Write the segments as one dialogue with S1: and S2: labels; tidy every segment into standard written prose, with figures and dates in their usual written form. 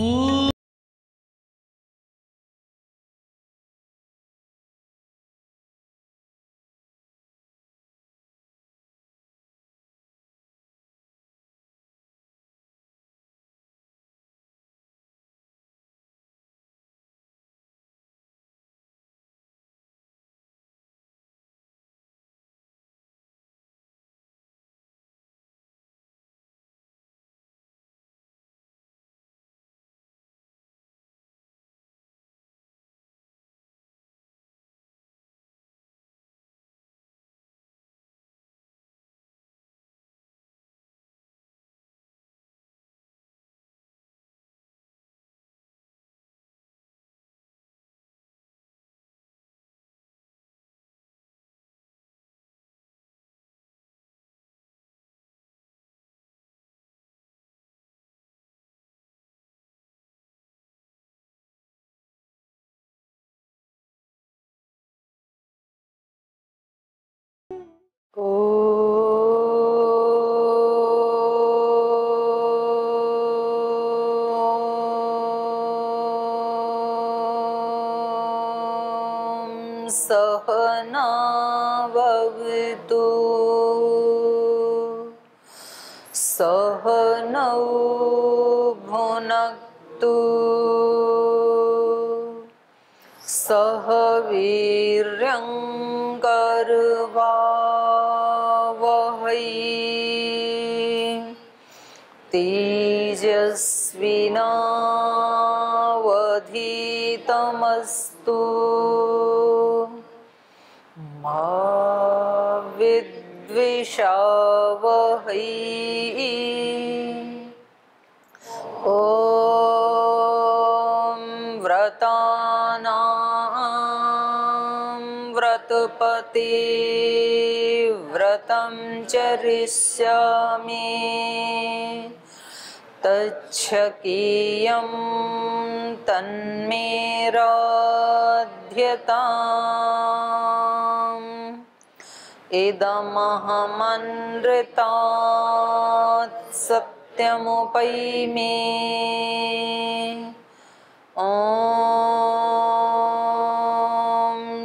S1: सहनाववतु सहनौ भुनक्तु सह वीर्यं करवावहै तेजस्विनावधीतमस्तु मा विद्विषावहै। ॐ व्रतानां व्रतपते व्रतं चरिष्यामि तच्छकीयं तन्मे राध्यताम् इदमहमनृतात् सत्यमुपैमि। ॐ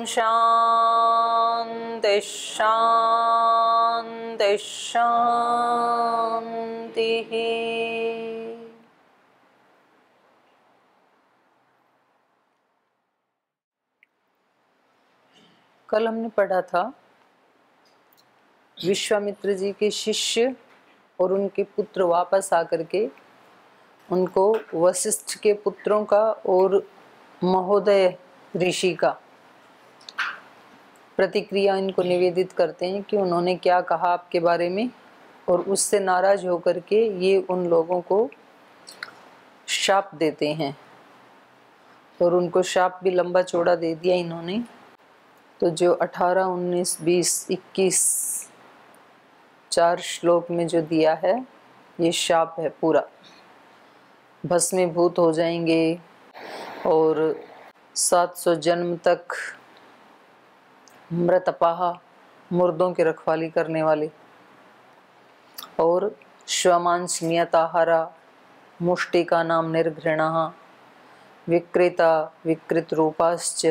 S1: शान्ति शान्ति शान्तिः। कल हमने पढ़ा था विश्वामित्र जी के शिष्य और उनके पुत्र वापस आकर के उनको वशिष्ठ के पुत्रों का और महोदय ऋषि का प्रतिक्रिया इनको निवेदित करते हैं कि उन्होंने क्या कहा आपके बारे में, और उससे नाराज होकर के ये उन लोगों को शाप देते हैं। और उनको शाप भी लंबा चौड़ा दे दिया इन्होंने। तो जो 18, 19, 20, 21 4 श्लोक में जो दिया है ये शाप है पूरा। भस्मीभूत हो जाएंगे और 700 जन्म तक मृतपाहा, मुर्दों की रखवाली करने वाले, और श्वमांस नियताहारा, मुष्टिका नाम निर्घृणः, विक्रेता विकृत रूपाश्च।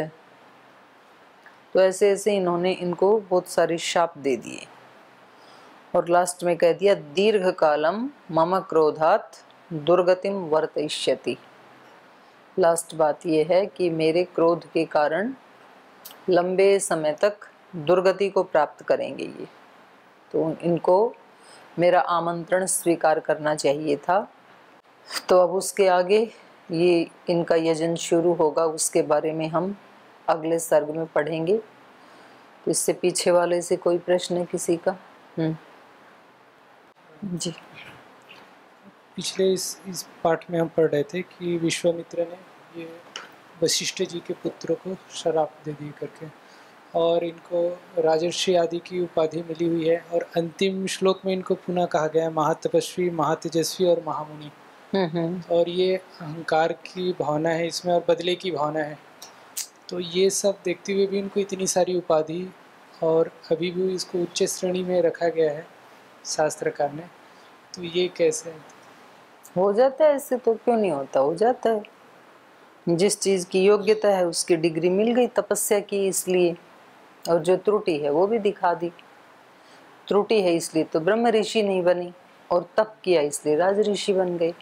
S1: तो ऐसे ऐसे इन्होंने इनको बहुत सारे शाप दे दिए। और लास्ट में कह दिया दीर्घ कालम मम क्रोधात दुर्गतिम वर्तयिष्यति। लास्ट बात यह है कि मेरे क्रोध के कारण लंबे समय तक दुर्गति को प्राप्त करेंगे ये। तो इनको मेरा आमंत्रण स्वीकार करना चाहिए था। तो अब उसके आगे ये इनका यजन शुरू होगा, उसके बारे में हम अगले सर्ग में पढ़ेंगे। तो इससे पीछे वाले से कोई प्रश्न है किसी का? जी,
S2: पिछले इस पाठ में हम पढ़ रहे थे कि विश्वामित्र ने ये वशिष्ठ जी के पुत्रों को शराप दे दी करके, और इनको राजर्षि आदि की उपाधि मिली हुई है। और अंतिम श्लोक में इनको पुनः कहा गया है महातपस्वी, महातेजस्वी और महामुनि। और ये अहंकार की भावना है इसमें और बदले की भावना है। तो ये सब देखते हुए भी इनको इतनी सारी उपाधि, और अभी भी इसको उच्च श्रेणी में रखा गया है शास्त्रकार ने। तो ये कैसे है?
S1: हो जाता है, ऐसे तो क्यों नहीं होता, हो जाता है। जिस चीज की योग्यता है उसकी डिग्री मिल गई, तपस्या की इसलिए, और जो त्रुटि है वो भी दिखा दी। त्रुटि है इसलिए तो ब्रह्म ऋषि नहीं बनी, और तप किया इसलिए राज ऋषि बन गए।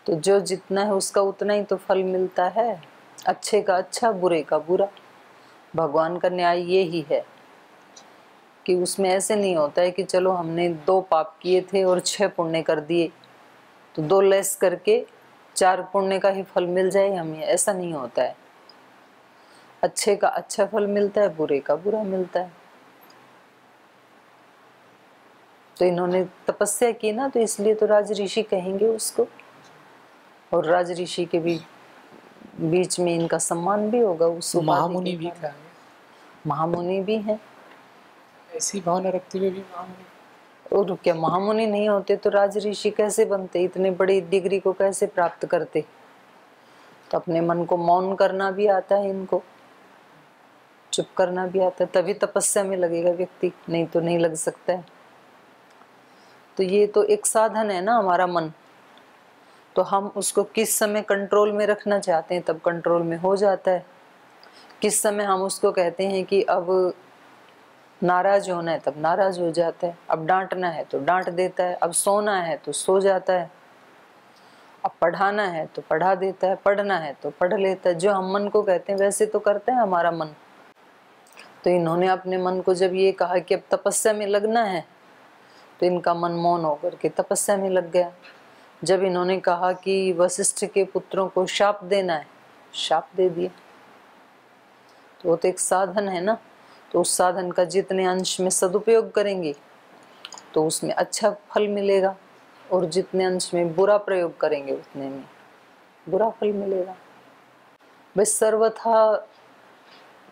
S1: तो जो जितना है उसका उतना ही तो फल मिलता है। अच्छे का अच्छा, बुरे का बुरा। भगवान का न्याय ये ही है कि उसमें ऐसे नहीं होता है कि चलो हमने 2 पाप किए थे और 6 पुण्य कर दिए तो 2 लेस करके 4 पुण्य का ही फल मिल जाए हमें, ऐसा नहीं होता है। अच्छे का अच्छा फल मिलता है, बुरे का बुरा मिलता है। तो इन्होंने तपस्या की ना, तो इसलिए तो राज ऋषि कहेंगे उसको, और राज ऋषि के भी बीच में इनका सम्मान भी होगा उस उपाधि
S2: महामुनि
S1: के
S2: भी
S1: कारण।
S2: कहा है,
S1: महामुनि भी हैं।
S2: ऐसी भावना रखते हुए भी महामुनि।
S1: और क्या महामुनि नहीं होते तो राज ऋषि कैसे बनते, इतने बड़ी डिग्री को कैसे प्राप्त करते। तो अपने मन को मौन करना भी आता है इनको, चुप करना भी आता है, तभी तपस्या में लगेगा व्यक्ति, नहीं तो नहीं लग सकता है। तो ये तो एक साधन है ना हमारा मन, तो हम उसको किस समय कंट्रोल में रखना चाहते हैं तब कंट्रोल में हो जाता है। किस समय हम उसको कहते हैं कि अब नाराज होना है तब नाराज हो जाता है, अब डांटना है तो डांट देता है, अब सोना है तो सो जाता है, अब पढ़ाना है तो पढ़ा देता है, पढ़ना है तो पढ़ लेता है। जो हम मन को कहते हैं वैसे तो करता है हमारा मन। तो इन्होंने अपने मन को जब ये कहा कि अब तपस्या में लगना है, तो इनका मन मौन होकर के तपस्या में लग गया। जब इन्होंने कहा कि वशिष्ठ के पुत्रों को शाप देना है, शाप दे दिया। तो वो तो एक साधन है ना, तो उस साधन का जितने अंश में सदुपयोग करेंगे तो उसमें अच्छा फल मिलेगा, और जितने अंश में बुरा प्रयोग करेंगे उतने में बुरा फल मिलेगा। बस सर्वथा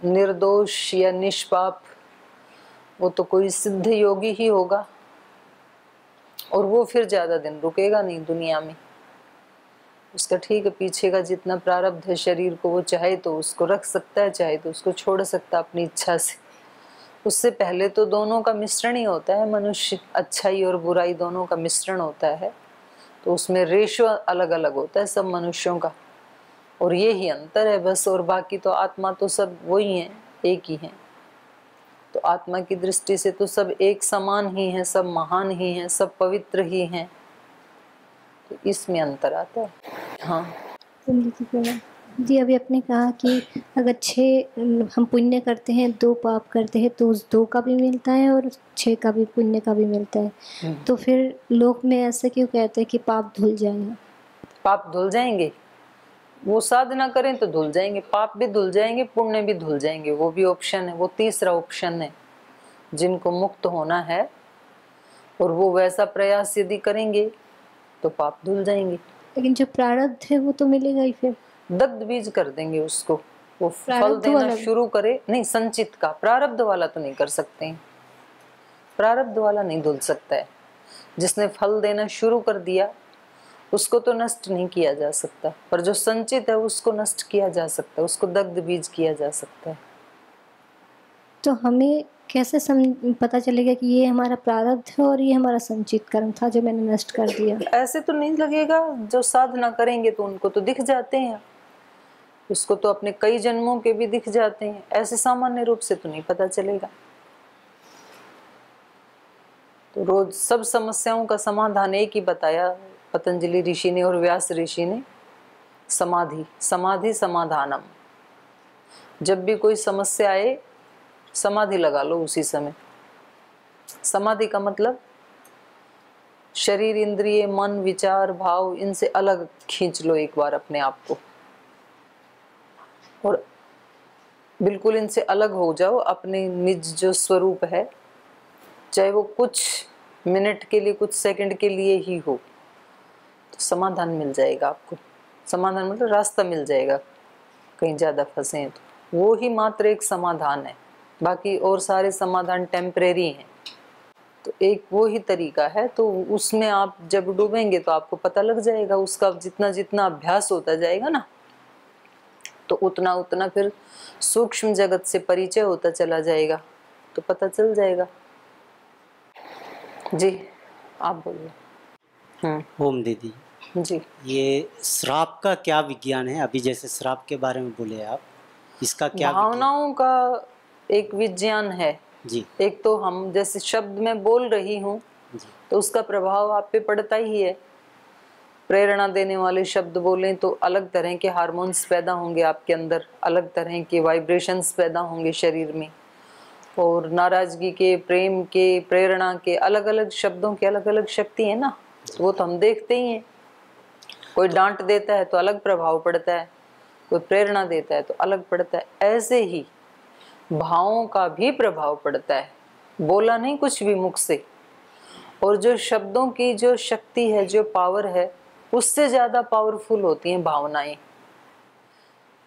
S1: निर्दोष या निष्पाप वो तो कोई सिद्ध योगी ही होगा, और वो फिर ज्यादा दिन रुकेगा नहीं दुनिया में। उसका ठीक है, पीछे का जितना प्रारब्ध है शरीर को, वो चाहे तो उसको रख सकता है, चाहे तो उसको छोड़ सकता है अपनी इच्छा से। उससे पहले तो दोनों का मिश्रण ही होता है मनुष्य, अच्छाई और बुराई दोनों का मिश्रण होता है। तो उसमें रेशो अलग अलग होता है सब मनुष्यों का, और ये ही अंतर है बस। और बाकी तो आत्मा तो सब वही है, एक ही है। तो आत्मा की दृष्टि से तो सब एक समान ही है, सब महान ही है, सब पवित्र ही हैं। तो इसमें अंतर आता है। हाँ
S3: जी, अभी आपने कहा कि अगर 6 हम पुण्य करते हैं, 2 पाप करते हैं, तो उस 2 का भी मिलता है और 6 का भी पुण्य का भी मिलता है। तो फिर लोक में ऐसा क्यों कहते हैं कि पाप धुल जाएगा?
S1: पाप धुल जाएंगे, वो साधना करें तो धुल जाएंगे, पाप भी धुल जाएंगे, पुण्य भी धुल जाएंगे। वो भी ऑप्शन है, वो तीसरा ऑप्शन है। जिनको मुक्त होना है और वो वैसा प्रयास यदि करेंगे तो पाप धुल जाएंगे।
S3: लेकिन जो प्रारब्ध है वो तो मिलेगा ही फिर।
S1: दग्ध बीज कर देंगे उसको, वो फल
S3: प्रारब्ध
S1: देना
S3: वाला
S1: शुरू करे। नहीं, संचित का, प्रारब्ध वाला तो नहीं कर सकते हैं, प्रारब्ध वाला नहीं धुल सकता है। जिसने फल देना शुरू कर दिया उसको तो नष्ट नहीं किया जा सकता, पर जो संचित है उसको नष्ट किया जा सकता है, उसको दग्ध बीज किया जा सकता है।
S3: तो हमें कैसे पता चलेगा कि ये हमारा प्रारब्ध है और ये हमारा संचित कर्म था जो मैंने नष्ट कर दिया?
S1: ऐसे तो नहीं लगेगा, जो साधना करेंगे तो उनको तो दिख जाते हैं, उसको तो अपने कई जन्मों के भी दिख जाते हैं। ऐसे सामान्य रूप से तो नहीं पता चलेगा। तो रोज सब समस्याओं का समाधान एक ही बताया पतंजलि ऋषि ने और व्यास ऋषि ने, समाधि। समाधि समाधानम। जब भी कोई समस्या आए समाधि लगा लो उसी समय। समाधि का मतलब शरीर, इंद्रिय, मन, विचार, भाव, इनसे अलग खींच लो एक बार अपने आप को, और बिल्कुल इनसे अलग हो जाओ। अपने निज जो स्वरूप है, चाहे वो कुछ मिनट के लिए, कुछ सेकंड के लिए ही हो, तो समाधान मिल जाएगा आपको। समाधान मतलब रास्ता मिल जाएगा, कहीं ज़्यादा फंसे हैं तो वो ही मात्र एक समाधान है, बाकी और सारे समाधान टेम्परेरी हैं। तो एक वो ही तरीका है, तो उसमें आप जब डूबेंगे तो आपको पता लग जाएगा। उसका जितना जितना अभ्यास होता जाएगा ना, तो उतना उतना फिर सूक्ष्म जगत से परिचय होता चला जाएगा, तो पता चल जाएगा। जी, आप बोलिए।
S4: ओम दीदी
S1: जी,
S4: ये श्राप का क्या विज्ञान है? अभी जैसे श्राप के बारे में बोले आप, इसका क्या
S1: भावनाओं का एक विज्ञान है।
S4: जी
S1: एक तो हम जैसे शब्द में बोल रही हूँ
S4: जी
S1: तो उसका प्रभाव आप पे पड़ता ही है। प्रेरणा देने वाले शब्द बोलें तो अलग तरह के हार्मोन्स पैदा होंगे आपके अंदर, अलग तरह के वाइब्रेशंस पैदा होंगे शरीर में। और नाराजगी के, प्रेम के, प्रेरणा के अलग अलग शब्दों की अलग अलग शक्ति है ना, तो वो तो हम देखते ही हैं। कोई डांट देता है तो अलग प्रभाव पड़ता है, कोई प्रेरणा देता है तो अलग पड़ता है। ऐसे ही भावों का भी प्रभाव पड़ता है, बोला नहीं कुछ भी मुख से। और जो शब्दों की जो शक्ति है, जो पावर है, उससे ज्यादा पावरफुल होती हैं भावनाएं।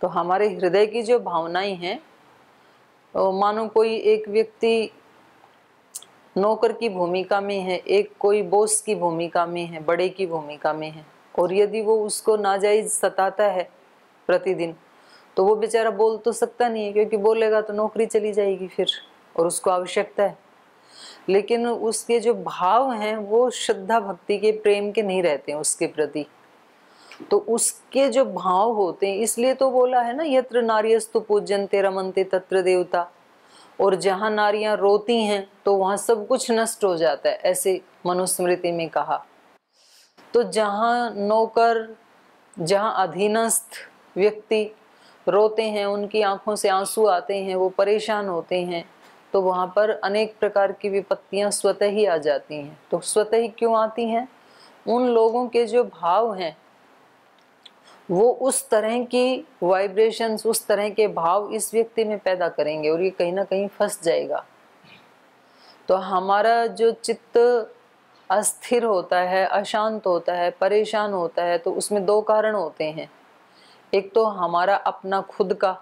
S1: तो हमारे हृदय की जो भावनाएं हैं, मानो कोई एक व्यक्ति नौकर की भूमिका में है, एक कोई बॉस की भूमिका में है, बड़े की भूमिका में है, और यदि वो उसको नाजायज सताता है प्रतिदिन, तो वो बेचारा बोल तो सकता नहीं है, क्योंकि बोलेगा तो नौकरी चली जाएगी फिर, और उसको आवश्यकता है। लेकिन उसके जो भाव हैं वो श्रद्धा भक्ति के, प्रेम के नहीं रहते हैं उसके प्रति। तो उसके जो भाव होते हैं, इसलिए तो बोला है ना, यत्र नार्यस्तु पूज्यन्ते रमन्ते तत्र देवता। और जहां नारियां रोती हैं तो वहां सब कुछ नष्ट हो जाता है, ऐसे मनुस्मृति में कहा। तो जहां नौकर, जहां अधीनस्थ व्यक्ति रोते हैं, उनकी आंखों से आंसू आते हैं, वो परेशान होते हैं, तो वहां पर अनेक प्रकार की विपत्तियां स्वतः ही आ जाती हैं। तो स्वतः ही क्यों आती हैं? उन लोगों के जो भाव हैं वो उस तरह की वाइब्रेशंस, उस तरह के भाव इस व्यक्ति में पैदा करेंगे, और ये कहीं ना कहीं फंस जाएगा। तो हमारा जो चित्त अस्थिर होता है, अशांत होता है, परेशान होता है, तो उसमें दो कारण होते हैं। एक तो हमारा अपना खुद का,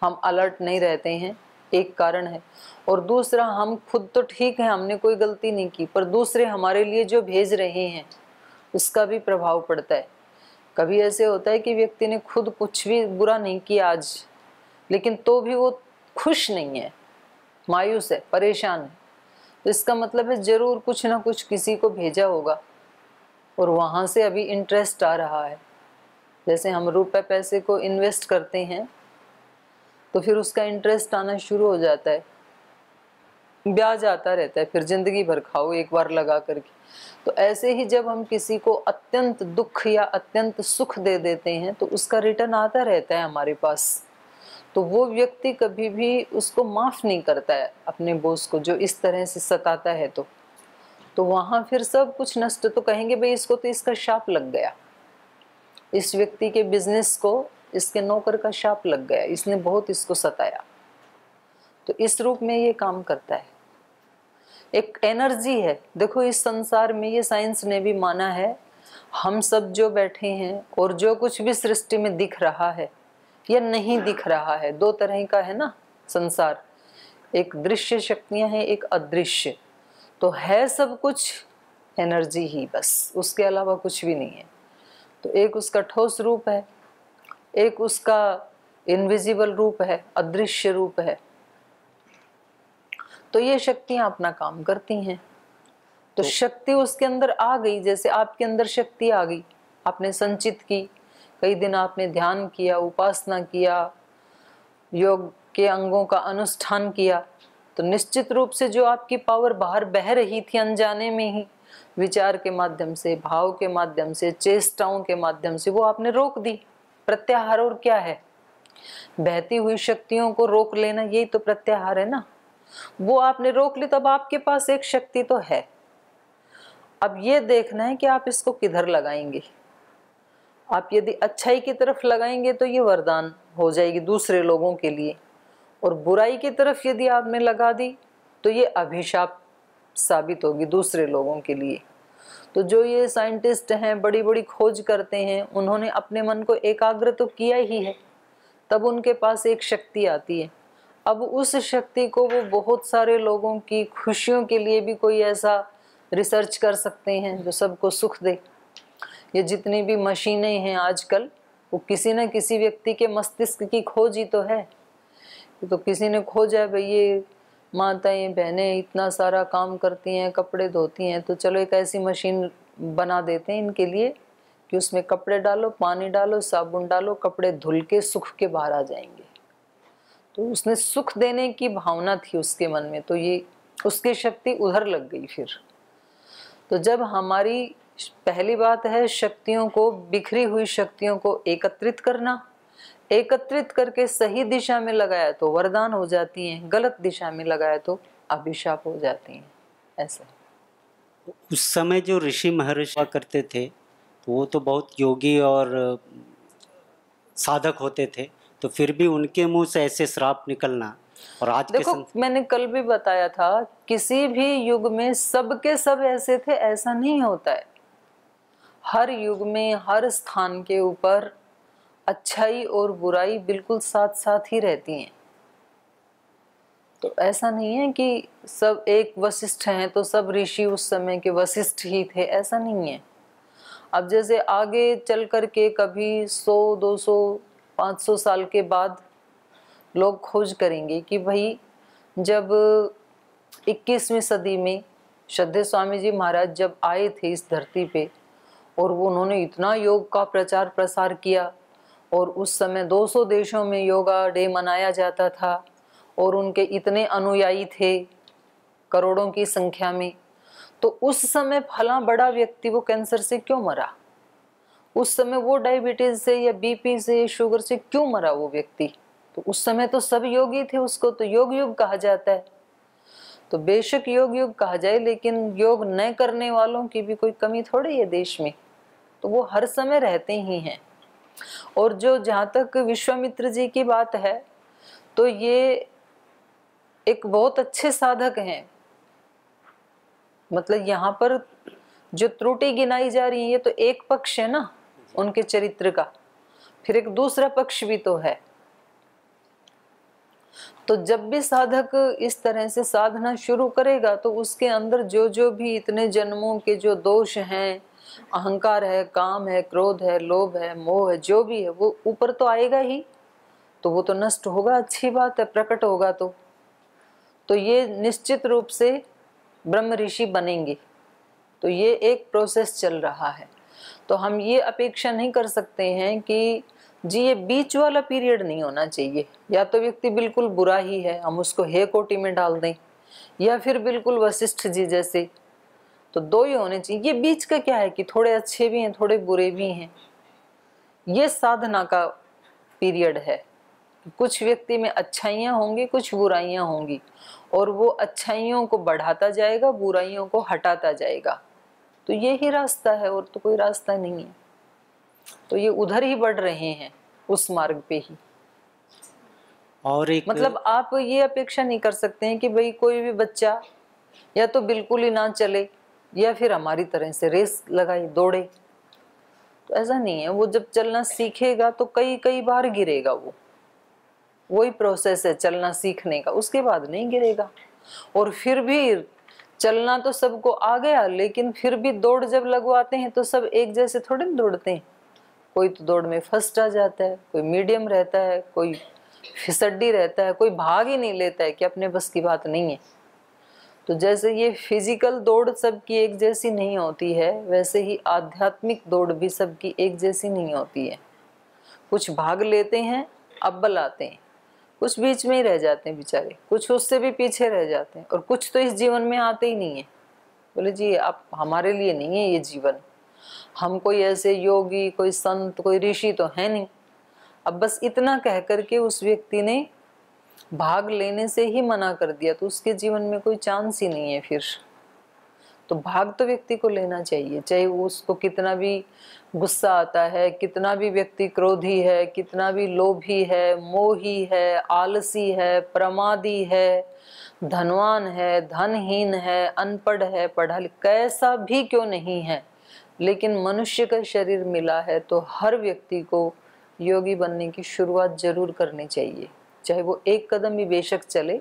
S1: हम अलर्ट नहीं रहते हैं, एक कारण है। और दूसरा, हम खुद तो ठीक है, हमने कोई गलती नहीं की, पर दूसरे हमारे लिए जो भेज रहे हैं उसका भी प्रभाव पड़ता है। कभी ऐसे होता है कि व्यक्ति ने खुद कुछ भी बुरा नहीं किया आज, लेकिन तो भी वो खुश नहीं है, मायूस है, परेशान है। तो इसका मतलब है जरूर कुछ ना कुछ किसी को भेजा होगा, और वहां से अभी इंटरेस्ट आ रहा है। जैसे हम रुपए पैसे को इन्वेस्ट करते हैं तो फिर उसका इंटरेस्ट आना शुरू हो जाता है, ब्याज आता रहता है, फिर जिंदगी भर खाओ एक बार लगा करके। तो ऐसे ही जब हम किसी को अत्यंत दुख या अत्यंत सुख दे देते हैं तो उसका रिटर्न आता रहता है हमारे पास। तो वो व्यक्ति कभी भी उसको माफ नहीं करता है, अपने बॉस को जो इस तरह से सताता है। तो वहां फिर सब कुछ नष्ट। तो कहेंगे भाई इसको तो इसका शाप लग गया, इस व्यक्ति के बिजनेस को इसके नौकर का शाप लग गया, इसने बहुत इसको सताया। तो इस रूप में ये काम करता है, एक एनर्जी है। देखो इस संसार में, ये साइंस ने भी माना है, हम सब जो बैठे हैं और जो कुछ भी सृष्टि में दिख रहा है या नहीं दिख रहा है, दो तरह का है ना संसार। एक दृश्य शक्तियां हैं, एक अदृश्य। तो है सब कुछ एनर्जी ही, बस उसके अलावा कुछ भी नहीं है। तो एक उसका ठोस रूप है, एक उसका इनविजिबल रूप है, अदृश्य रूप है। तो ये शक्तियां अपना काम करती हैं। तो शक्ति उसके अंदर आ गई, जैसे आपके अंदर शक्ति आ गई, आपने संचित की, कई दिन आपने ध्यान किया, उपासना किया, योग के अंगों का अनुष्ठान किया, तो निश्चित रूप से जो आपकी पावर बाहर बह रही थी अनजाने में ही, विचार के माध्यम से, भाव के माध्यम से, चेष्टाओं के माध्यम से, वो आपने रोक दी। प्रत्याहार और क्या है? बहती हुई शक्तियों को रोक लेना, यही तो प्रत्याहार है ना। वो आपने रोक ली, तब आपके पास एक शक्ति तो है। अब ये देखना है कि आप इसको किधर लगाएंगे। आप यदि अच्छाई की तरफ लगाएंगे तो ये वरदान हो जाएगी दूसरे लोगों के लिए, और बुराई की तरफ यदि आपने लगा दी तो ये अभिशाप साबित होगी दूसरे लोगों के लिए। तो जो ये साइंटिस्ट हैं, बड़ी बड़ी खोज करते हैं, उन्होंने अपने मन को एकाग्र तो किया ही है, तब उनके पास एक शक्ति आती है। अब उस शक्ति को वो बहुत सारे लोगों की खुशियों के लिए भी कोई ऐसा रिसर्च कर सकते हैं जो सबको सुख दे। ये जितनी भी मशीनें हैं आजकल, वो किसी न किसी व्यक्ति के मस्तिष्क की खोज ही तो है। तो किसी ने खोजा है भाई ये माताएं बहनें इतना सारा काम करती हैं, कपड़े धोती हैं, तो चलो एक ऐसी मशीन बना देते हैं इनके लिए कि उसमें कपड़े डालो, पानी डालो, साबुन डालो, कपड़े धुल के सूख के बाहर आ जाएंगे। तो उसने सुख देने की भावना थी उसके मन में, तो ये उसकी शक्ति उधर लग गई। फिर तो जब हमारी पहली बात है शक्तियों को, बिखरी हुई शक्तियों को एकत्रित करना, एकत्रित करके सही दिशा में लगाया तो वरदान हो जाती हैं, गलत दिशा में लगाया तो अभिशाप हो जाती हैं। ऐसे
S4: उस समय जो ऋषि महर्षि हुआ करते थे तो वो तो बहुत योगी और साधक होते थे, तो फिर भी उनके मुंह से ऐसे श्राप निकलना। और आज
S1: देखो मैंने कल भी बताया था, किसी भी युग में सबके सब ऐसे थे ऐसा नहीं होता है। हर युग में हर स्थान के ऊपर अच्छाई और बुराई बिल्कुल साथ साथ ही रहती हैं। तो ऐसा नहीं है कि सब एक वशिष्ठ हैं तो सब ऋषि उस समय के वशिष्ठ ही थे, ऐसा नहीं है। अब जैसे आगे चल कर के कभी 100, 200, 500 साल के बाद लोग खोज करेंगे कि भाई जब 21वीं सदी में श्रद्धेय स्वामी जी महाराज जब आए थे इस धरती पे और वो उन्होंने इतना योग का प्रचार प्रसार किया, और उस समय 200 देशों में योगा डे मनाया जाता था और उनके इतने अनुयायी थे करोड़ों की संख्या में, तो उस समय फला बड़ा व्यक्ति वो कैंसर से क्यों मरा? उस समय वो डायबिटीज से या बीपी से, शुगर से क्यों मरा वो व्यक्ति? तो उस समय तो सब योगी थे, उसको तो योग युग कहा जाता है। तो बेशक योग युग कहा जाए, लेकिन योग न करने वालों की भी कोई कमी थोड़ी है देश में, तो वो हर समय रहते ही हैं। और जो जहाँ तक विश्वामित्र जी की बात है, तो ये एक बहुत अच्छे साधक हैं। मतलब यहाँ पर जो त्रुटि गिनाई जा रही है ये तो एक पक्ष है ना उनके चरित्र का, फिर एक दूसरा पक्ष भी तो है। तो जब भी साधक इस तरह से साधना शुरू करेगा तो उसके अंदर जो जो भी इतने जन्मों के जो दोष हैं, अहंकार है, काम है, क्रोध है, लोभ है, मोह है, जो भी है वो ऊपर तो आएगा ही, तो वो तो नष्ट होगा, अच्छी बात है, प्रकट होगा। तो ये निश्चित रूप से ब्रह्म ऋषि बनेंगे। तो ये एक प्रोसेस चल रहा है। तो हम ये अपेक्षा नहीं कर सकते हैं कि जी ये बीच वाला पीरियड नहीं होना चाहिए, या तो व्यक्ति बिल्कुल बुरा ही है हम उसको हे कोटि में डाल दें, या फिर बिल्कुल वशिष्ठ जी जैसे, तो दो ही होने चाहिए। ये बीच का क्या है कि थोड़े अच्छे भी हैं थोड़े बुरे भी हैं, ये साधना का पीरियड है। कुछ व्यक्ति में अच्छाइयाँ होंगी, कुछ बुराइयाँ होंगी, और वो अच्छाइयों को बढ़ाता जाएगा, बुराइयों को हटाता जाएगा। तो ये ही रास्ता है, और तो कोई रास्ता नहीं है। तो ये उधर ही बढ़ रहे हैं, उस मार्ग पे ही।
S4: और एक
S1: मतलब आप ये अपेक्षा नहीं कर सकते हैं कि भाई कोई भी बच्चा या तो बिल्कुल ही ना चले या फिर हमारी तरह से रेस लगाई दौड़े, तो ऐसा नहीं है। वो जब चलना सीखेगा तो कई कई बार गिरेगा, वो वही प्रोसेस है चलना सीखने का, उसके बाद नहीं गिरेगा। और फिर भी चलना तो सबको आ गया, लेकिन फिर भी दौड़ जब लगवाते हैं तो सब एक जैसे थोड़े ना दौड़ते हैं। कोई तो दौड़ में फर्स्ट आ जाता है, कोई मीडियम रहता है, कोई फिसड्डी रहता है, कोई भाग ही नहीं लेता है कि अपने बस की बात नहीं है। तो जैसे ये फिजिकल दौड़ सबकी एक जैसी नहीं होती है, वैसे ही आध्यात्मिक दौड़ भी सबकी एक जैसी नहीं होती है। कुछ भाग लेते हैं, अव्वल आते हैं, कुछ बीच में ही रह जाते हैं बेचारे, कुछ उससे भी पीछे रह जाते हैं, और कुछ तो इस जीवन में आते ही नहीं है। बोले जी आप हमारे लिए नहीं है ये जीवन, हम कोई ऐसे योगी, कोई संत, कोई ऋषि तो है नहीं। अब बस इतना कह करके उस व्यक्ति ने भाग लेने से ही मना कर दिया, तो उसके जीवन में कोई चांस ही नहीं है फिर। तो भाग तो व्यक्ति को लेना चाहिए, चाहे उसको कितना भी गुस्सा आता है, कितना भी व्यक्ति क्रोधी है, कितना भी लोभी है, मोही है, आलसी है, प्रमादी है, धनवान है, धनहीन है, अनपढ़ है, पढ़ा लिखा कैसा भी क्यों नहीं है, लेकिन मनुष्य का शरीर मिला है तो हर व्यक्ति को योगी बनने की शुरुआत जरूर करनी चाहिए। चाहे वो एक कदम भी बेशक चले,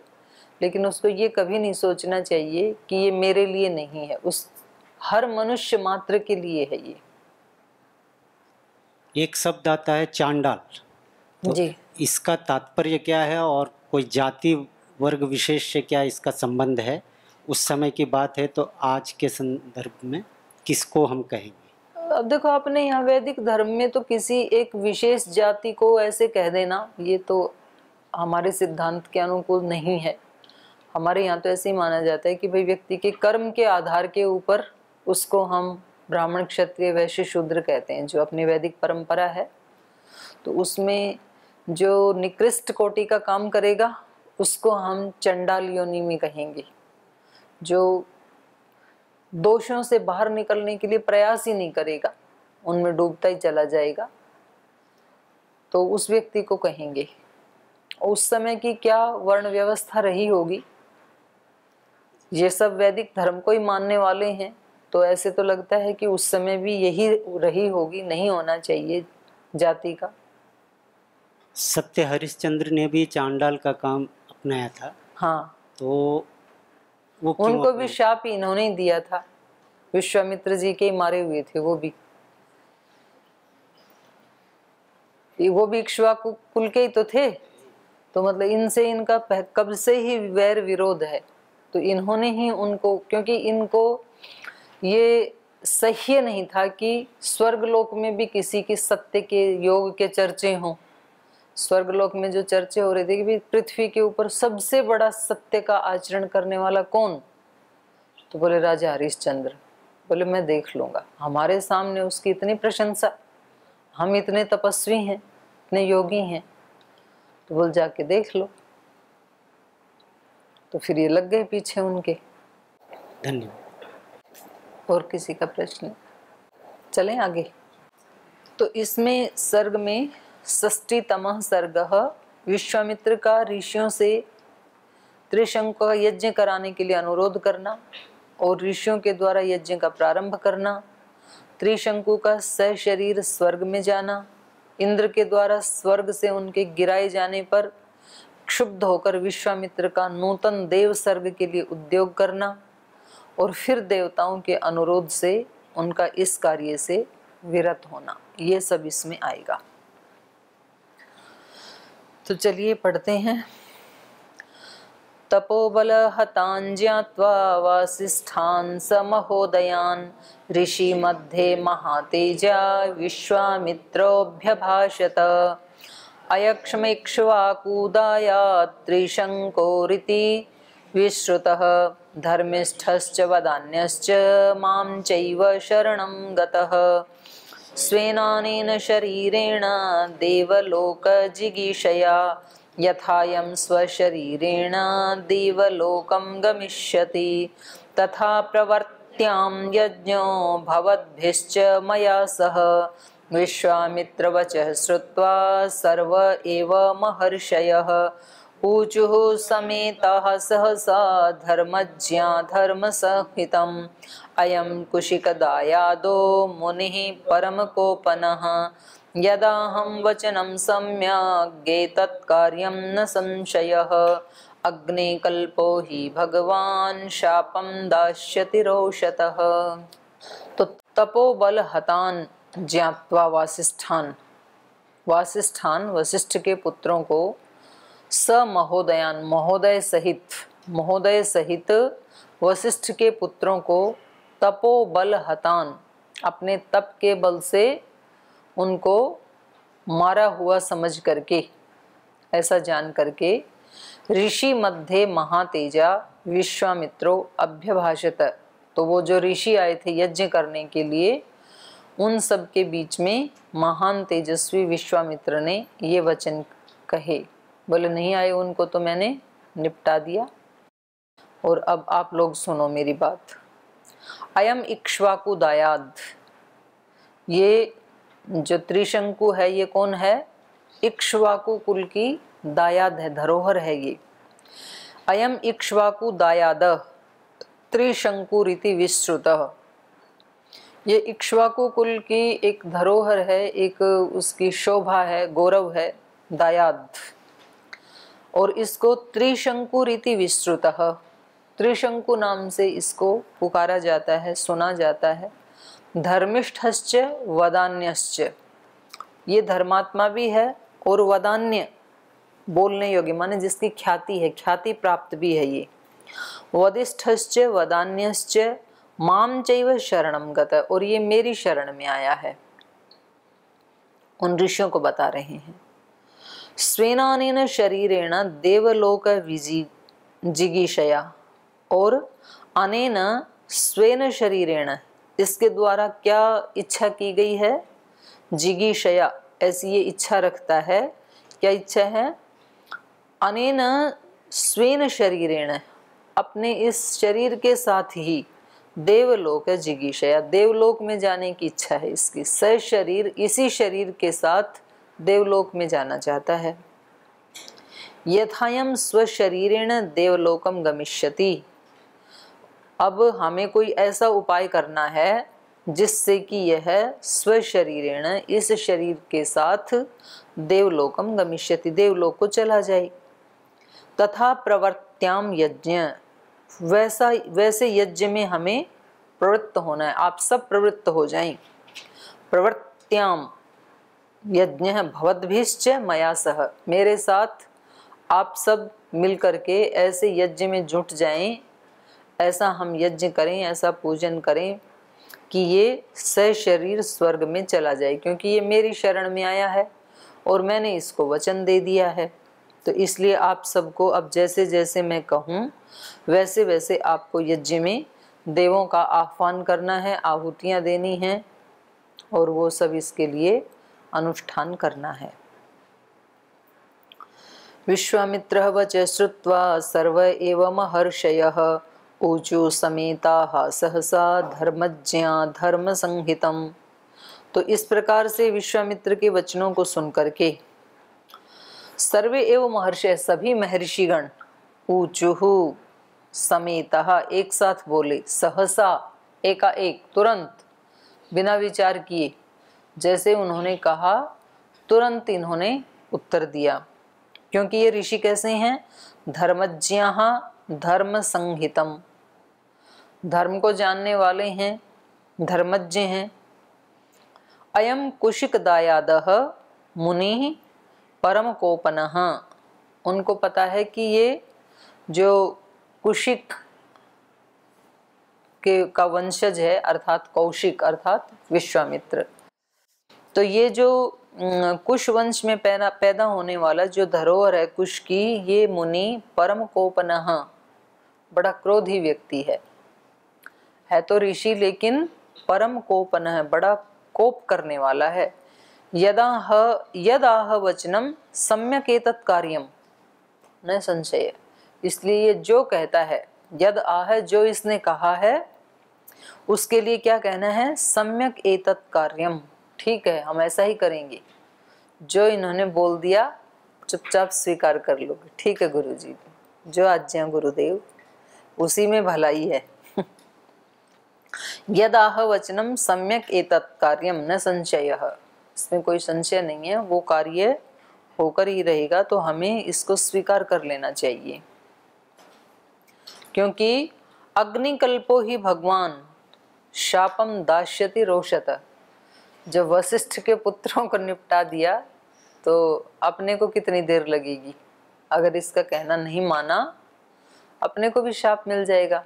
S1: लेकिन उसको ये कभी नहीं सोचना चाहिए कि ये मेरे लिए नहीं है, उस हर मनुष्य मात्र के लिए है ये।
S4: एक शब्द आता है चांडाल, तो
S1: जी
S4: इसका तात्पर्य क्या है? और कोई जाति वर्ग विशेष से क्या इसका संबंध है, उस समय की बात है, तो आज के संदर्भ में किसको हम कहेंगे?
S1: अब देखो, अपने यहाँ वैदिक धर्म में तो किसी एक विशेष जाति को ऐसे कह देना, ये तो हमारे सिद्धांत के अनुकूल नहीं है। हमारे यहाँ तो ऐसे ही माना जाता है कि भाई व्यक्ति के कर्म के आधार के ऊपर उसको हम ब्राह्मण, क्षत्रिय, वैश्य, शूद्र कहते हैं। जो अपनी वैदिक परंपरा है तो उसमें जो निकृष्ट कोटि का काम करेगा उसको हम चंडाल योनि में कहेंगे। जो दोषों से बाहर निकलने के लिए प्रयास ही नहीं करेगा, उनमें डूबता ही चला जाएगा, तो उस व्यक्ति को कहेंगे। उस समय की क्या वर्ण व्यवस्था रही होगी, ये सब वैदिक धर्म को ही मानने वाले हैं, तो ऐसे तो लगता है कि उस समय भी यही रही होगी, नहीं होना चाहिए जाति का।
S4: सत्य हरिश्चंद्र ने भी चांडाल का काम अपनाया था।
S1: हाँ,
S4: तो वो
S1: उनको भी शाप इन्होंने ही दिया था, विश्वामित्र जी के मारे हुए थे वो भी इक्ष्वाकु कुल के ही तो थे। तो मतलब इनसे इनका कब से ही वैर विरोध है, तो इन्होंने ही उनको, क्योंकि इनको ये सह्य नहीं था कि स्वर्गलोक में भी किसी की सत्य के योग के चर्चे हों। स्वर्गलोक में जो चर्चे हो रहे थे कि पृथ्वी के ऊपर सबसे बड़ा सत्य का आचरण करने वाला कौन, तो बोले राजा हरिश्चंद्र। बोले मैं देख लूंगा, हमारे सामने उसकी इतनी प्रशंसा, हम इतने तपस्वी हैं, इतने योगी हैं, तो बोल जाके देख लो। तो फिर ये लग गए पीछे उनके।
S4: धन्यवाद।
S1: और किसी का प्रश्न? चलें आगे। तो इसमें सर्ग में षष्ठीतमः सर्गः, विश्वामित्र का ऋषियों से त्रिशंकु का यज्ञ कराने के लिए अनुरोध करना और ऋषियों के द्वारा यज्ञ का प्रारंभ करना, त्रिशंकु का सशरीर स्वर्ग में जाना, इंद्र के द्वारा स्वर्ग से उनके गिराए जाने पर क्षुब्ध होकर विश्वामित्र का नूतन देव सर्ग के लिए उद्योग करना और फिर देवताओं के अनुरोध से उनका इस कार्य से विरत होना, ये सब इसमें आएगा। तो चलिए पढ़ते हैं। तपोबल हतान् ज्ञात्वा वासिष्ठान् स महोदयान् ऋषि मध्ये महातेजा विश्वामित्रोऽभ्यभाषत। अयक्ष्मेक्ष्वाकूदायात् त्रिशङ्कोरिति विश्रुतः धर्मिष्ठश्च वदान्यश्च मां चैव शरणं गतः। स्वेनानेन शरीरेण देवलोकजिगीषया यथायं स्वशरीरेण देवलोकं गमिष्यति तथा प्रवर्त्यां यज्ञो भवद्भिश्च मया सह। विश्वामित्रवचः श्रुत्वा सर्व एव महर्षयः ऊचुः समेताः सहसा धर्मज्ञा धर्मसंहितम्। अयं कुशिकदायादो मुनिः परमकोपनः यदाहं वचनं सम्यग् एतत्कार्यं न संशयः। अग्ने कल्पो हि भगवान् शापं दास्यति रोषतः। तो तपोबल हतान् ज्ञात्वा वासिष्ठान्, वशिष्ठ के पुत्रों को स महोदयान, महोदय सहित वशिष्ठ के पुत्रों को तपोबल हतान, अपने तप के बल से उनको मारा हुआ समझ करके, ऐसा जान करके ऋषि मध्ये महातेजा विश्वामित्रो अभ्यभाषत। तो वो जो ऋषि आए थे यज्ञ करने के लिए, उन सब के बीच में महान तेजस्वी विश्वामित्र ने ये वचन कहे। बोले नहीं आए उनको तो मैंने निपटा दिया, और अब आप लोग सुनो मेरी बात। अयम इक्ष्वाकु दायाद, ये जो त्रिशंकु है ये कौन है? इक्ष्वाकु कुल की दायाद है, धरोहर है ये। अयम इक्ष्वाकु दायाद त्रिशंकु रीति विश्रुतः, ये इक्ष्वाकु कुल की एक धरोहर है, एक उसकी शोभा है, गौरव है, दायाद। और इसको त्रिशंकु रीति विश्रुतः, त्रिशंकु नाम से इसको पुकारा जाता है, सुना जाता है। धर्मिष्ठश्च वदान्यश्च, ये धर्मात्मा भी है और वदान्य बोलने योग्य माने जिसकी ख्याति है, ख्याति प्राप्त भी है ये। वदिष्ठश्च वदान्यश्च माम चैव शरणम गत, और ये मेरी शरण में आया है, उन ऋषियों को बता रहे हैं। स्वेनानेन शरीरेण देवलोक जिगीषया, और अनेन स्वेन शरीरेण, इसके द्वारा क्या इच्छा की गई है, जिगीषया, ऐसी ये इच्छा रखता है। क्या इच्छा है? अनेन स्वेन शरीरेण, अपने इस शरीर के साथ ही देवलोक जिगीषया, देवलोक में जाने की इच्छा है इसकी। स शरीर, इसी शरीर के साथ देवलोक में जाना चाहता है। यथायम स्वशरीरेण देवलोकम गमिष्यति, अब हमें कोई ऐसा उपाय करना है जिससे कि यह स्वशरीरेण, इस शरीर के साथ देवलोकम गमिष्यति, देवलोक को चला जाए। तथा प्रवर्त्याम यज्ञ, वैसे यज्ञ में हमें प्रवृत्त होना है, आप सब प्रवृत्त हो जाएं। प्रवर्त्याम यज्ञ भवद्भिश्च मया सह, मेरे साथ आप सब मिल करके ऐसे यज्ञ में जुट जाएं, ऐसा हम यज्ञ करें, ऐसा पूजन करें कि ये शरीर स्वर्ग में चला जाए, क्योंकि ये मेरी शरण में आया है और मैंने इसको वचन दे दिया है। तो इसलिए आप सबको अब जैसे जैसे मैं कहूँ वैसे वैसे आपको यज्ञ में देवों का आह्वान करना है, आहुतियाँ देनी हैं, और वो सब इसके लिए अनुष्ठान करना है। विश्वामित्रः वच श्रुत्वा सर्व एव महर्षयः ऊचु समेताः सहसा धर्मज्ञा धर्म संहितम। तो इस प्रकार से विश्वामित्र के वचनों को सुन करके सर्वे एव महर्षय, सभी महर्षिगण, ऊचुहु समेतः, एक साथ बोले, सहसा, एकाएक, तुरंत, बिना विचार किए, जैसे उन्होंने कहा तुरंत इन्होंने उत्तर दिया। क्योंकि ये ऋषि कैसे हैं? धर्मज्ञाः धर्म संहितम, धर्म को जानने वाले हैं, धर्मज्ञ हैं। अयम कुशिक दायादः मुनि परम कोपनः, उनको पता है कि ये जो कुशिक के का वंशज है, अर्थात कौशिक अर्थात विश्वामित्र, तो ये जो कुश वंश में पैदा होने वाला जो धरोहर है कुश की, ये मुनि परम कोपनः, बड़ा क्रोधी व्यक्ति है तो ऋषि लेकिन परम कोपनः, बड़ा कोप करने वाला है। यदाह वचनम सम्यक एतत् कार्यम न संशय, इसलिए ये जो कहता है, यद आह, जो इसने कहा है, उसके लिए क्या कहना है? सम्यक एतत् कार्यम, ठीक है, हम ऐसा ही करेंगे, जो इन्होंने बोल दिया चुपचाप स्वीकार कर लोगे। ठीक है गुरुजी, जो आज्ञा गुरुदेव, उसी में भलाई है। यदाह वचनम सम्यक एतत् कार्यम न संशयः, इसमें कोई संशय नहीं है, वो कार्य होकर ही रहेगा, तो हमें इसको स्वीकार कर लेना चाहिए। क्योंकि अग्निकल्पो ही भगवान शापम दास्यति रोषत, जब वशिष्ठ के पुत्रों को निपटा दिया तो अपने को कितनी देर लगेगी? अगर इसका कहना नहीं माना, अपने को भी शाप मिल जाएगा।